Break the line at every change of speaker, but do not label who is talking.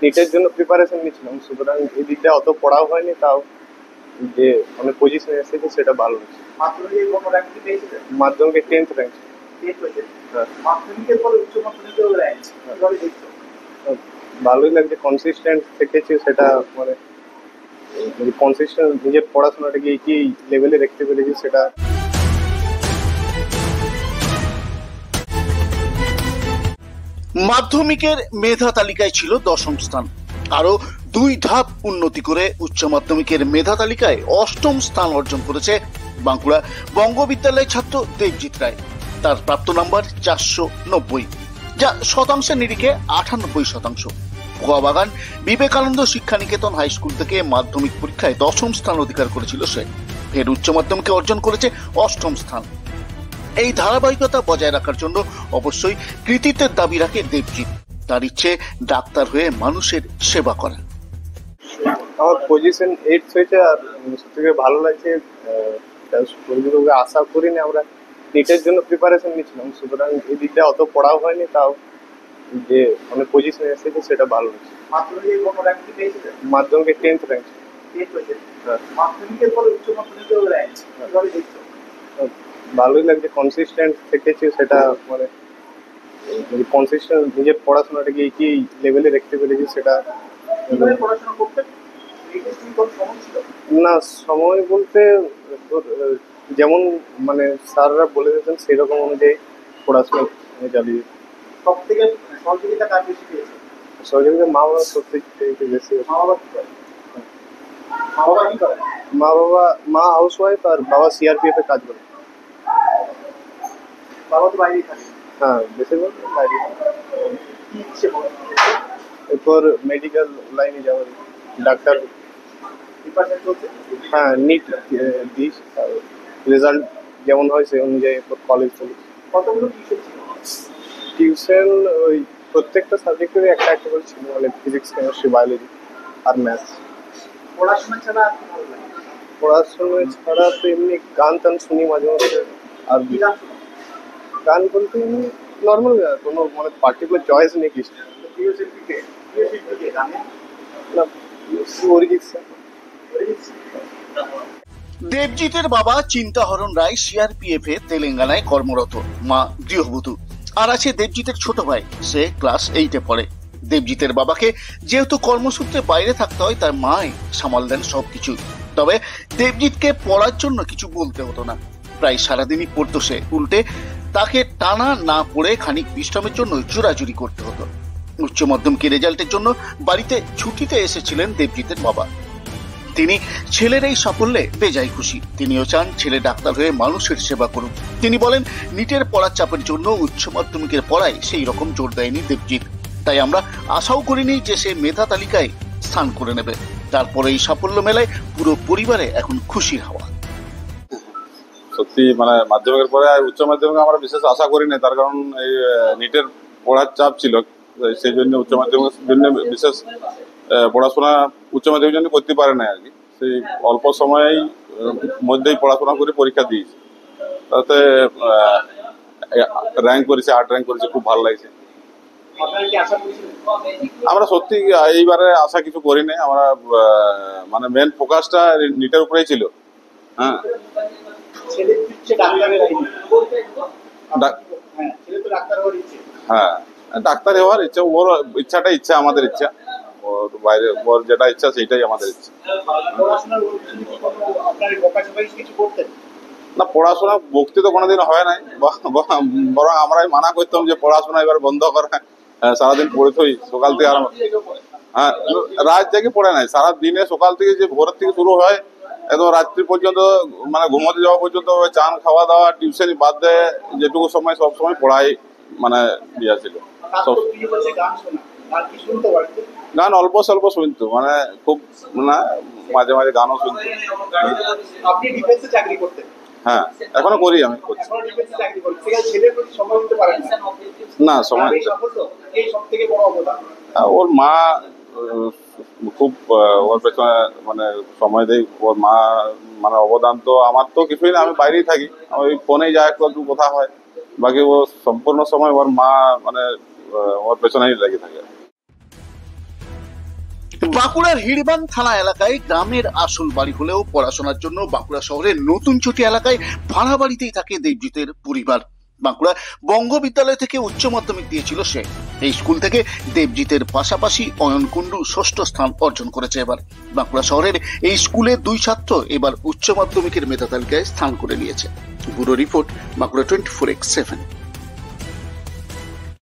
নিটের জন্য প্রিপারেশন নিচ্ছিলাম, সুতরাং এই দিকটা অত পড়াও হয়নি, তাও যে অনেক পজিশনে এসেছে সেটা ভালো হচ্ছে। মাধ্যমিকে 10th র্যাঙ্ক। ভালোই লাগছে, কনসিস্টেন্ট থেকেছে সেটা, মানে কনসিস্টেন্ট নিজের পড়াশোনাটাকে কি লেভেলে রাখতে পেরেছি সেটা।
মাধ্যমিকের মেধা তালিকায় ছিল 10ম স্থান, আরো 2 ধাপ উন্নতি করে উচ্চ মাধ্যমিকের মেধা তালিকায় 8ম স্থান অর্জন করেছে বাঁকুড়া বঙ্গবিদ্যালয়ের ছাত্র দেবজিৎ রায়। তার প্রাপ্ত নাম্বার 490, যা শতাংশের নিরিখে 98%। ফুয়াবাগান বিবেকানন্দ শিক্ষানিকেতন হাই স্কুল থেকে মাধ্যমিক পরীক্ষায় 10ম স্থান অধিকার করেছিল সে। ফের উচ্চ মাধ্যমিকে অর্জন করেছে 8ম স্থান। এই ধারাবাহিকতা বজায় রাখার জন্য অবশ্যই কৃতিত্বের দাবি রাখে দেবজিৎ। তার ইচ্ছে ডাক্তার হয়ে মানুষের সেবা করা।
আমার পজিশন 8 হয়েছে, আর সত্যি ভালো লাগছে। আশা করিনি, আমরা নিটের জন্য প্রিপারেশন নিচ্ছিলাম, সুতরাং এই দিকটা অত পড়াও হয়নি, তাও যে অনেক পজিশনে এসেছে সেটা ভালো হচ্ছে। মাধ্যমিকে 10th র্যাঙ্ক। ভালোই লাগছে, কনসিস্টেন্ট থেকেছে সেটা, মানে কনসিস্টেন্ট নিজের পড়াশোনাটাকে কি লেভেলে রাখতে পেরেছি সেটা। না, সময় বলতে যেমন মানে স্যাররা বলে দিতেন সেরকম অনুযায়ী পড়াশোনা চালিয়ে। সব থেকে সহযোগিতা কার বেশি পেয়েছে? সহযোগিতা মা বাবা সবথেকে বেশি। মা হাউস ওয়াইফ আর বাবা সিআরপিএফ এ কাজ করে। বাবা তো বাইরেই থাকে। হ্যাঁ, বেশিরভাগ বাইরে। এরপর মেডিকেল লাইনে যাওয়ার, ডাক্তার। হ্যাঁ, নিট দিস, রেজাল্ট যেমন হয় সেই অনুযায়ী এরপর কলেজ চলে। কতগুলো টিউশন? ওই প্রত্যেকটা সাবজেক্টেরই একটা একটা করে ছিল, মানে ফিজিক্স, কেমিস্ট্রি, বায়োলজি আর ম্যাথস। পড়াশোনা ছাড়া আর কি ভালো লাগে? পড়াশোনা ছাড়া তো এমনি গান টান শুনি মাঝে মধ্যে। আর গান বলতে এমনি নর্মাল, কোনো মানে পার্টিকুলার চয়েস নেই কিছু।
দেবজিতের বাবা চিন্তাহরণ রায় সিআরপিএফ এ তেলেঙ্গানায় কর্মরত, মা গৃহবধূ। আর আছে দেবজিতের ছোট ভাই, সে ক্লাস 8-এ পড়ে। দেবজিতের বাবাকে যেহেতু কর্মসূত্রে বাইরে থাকতে হয়, তার মাই সামাল দেন সবকিছু। তবে দেবজিৎকে পড়ার জন্য কিছু বলতে হতো না, প্রায় সারাদিনই পড়তো সে। উল্টে তাকে টানা না পড়ে খানিক বিশ্রামের জন্য জোরাজুরি করতে হতো। উচ্চ মাধ্যমিকের রেজাল্টের জন্য বাড়িতে ছুটিতে এসেছিলেন দেবজিতের বাবা। তিনি ছেলের এই সাফল্যে বেজায় খুশি। তিনিও চান ছেলে ডাক্তার হয়ে মানুষের সেবা করুক। তিনি বলেন, নিটের পড়ার চাপের জন্য উচ্চ মাধ্যমিকের পড়ায় সেই রকম জোর দেয়নি দেবজিৎ। তাই আমরা আশাও করিনি যে সে মেধা তালিকায় স্থান করে নেবে। তারপরে এই সাফল্য মেলায় পুরো পরিবারে এখন খুশির হাওয়া।
সত্যি মানে মাধ্যমিকের পরে উচ্চ মাধ্যমিকে আমরা বিশেষ আশা করিনি, তার কারণ এই নিটের পড়ার চাপ ছিল। সেই জন্য উচ্চ মাধ্যমিকের জন্য বিশেষ পড়াশোনা উচ্চ মাধ্যমিকের জন্য করতে পারে না আর কি। সেই অল্প সময়েই মধ্যেই পড়াশোনা করে পরীক্ষা দিয়েছি, তাতে র্যাঙ্ক করেছে, 8 র্যাঙ্ক করেছে, খুব ভালো লাগছে। আমরা সত্যি এইবারে আশা কিছু করিনি, আমরা মানে মেন ফোকাসটা নিটের উপরেই ছিল। হ্যাঁ, হ্যাঁ, ডাক্তার হওয়ার ইচ্ছা, ওর ইচ্ছাটাই ইচ্ছা, আমাদের ইচ্ছা। ওর বাইরে ওর যেটা ইচ্ছা সেটাই আমাদের ইচ্ছা। না, পড়াশোনা ভক্তি তো কোনোদিন হয় নাই, বরং আমরাই মানা করতাম যে পড়াশোনা এবার বন্ধ করে, সারাদিন পড়েছই সকাল থেকে আরম্ভ। হ্যাঁ, রাত জেগে পড়ে নাই, সারা দিনে সকাল থেকে যে ভোরের থেকে শুরু হয় একদম রাত্রি পর্যন্ত, মানে ঘুমোতে যাওয়া পর্যন্ত, চান খাওয়া দাওয়া টিউশন বাদ দেয় যেটুকু সময় সব সময় পড়াই মানে ইয়া ছিল। গান অল্প স্বল্প শুনতো, মানে খুব না, মাঝে মাঝে গানও শুনতো। হ্যাঁ, এখনো করি, আমি করছি। না, সময় ওর মা খুব ওর পেছনে মানে সময় দেয়। ওর মা মানে অবদান তো আমার তো কিছুই না, আমি বাইরেই থাকি, ওই ফোনেই যা একটু কথা হয়, বাকি ও সম্পূর্ণ সময় ওর মা মানে ওর পেছনেই লেগে থাকে।
বাঁকুড়ার হিড়বান থানা এলাকায় গ্রামের আসল বাড়ি হলেও পড়াশোনার জন্য বাঁকুড়া শহরের নতুন চটি এলাকায় ভাড়া বাড়িতেই থাকে দেবজিতের পরিবার। বাঁকুড়া বঙ্গ বিদ্যালয় থেকে উচ্চ মাধ্যমিক দিয়েছিল সে। এই স্কুল থেকে দেবজিতের পাশাপাশি অয়ন কুণ্ডু ষষ্ঠ স্থান অর্জন করেছে। এবার বাঁকুড়া শহরের এই স্কুলের 2 ছাত্র এবার উচ্চ মাধ্যমিকের মেধা তালিকায় স্থান করে নিয়েছে। Bureau report, Bankura 24x7।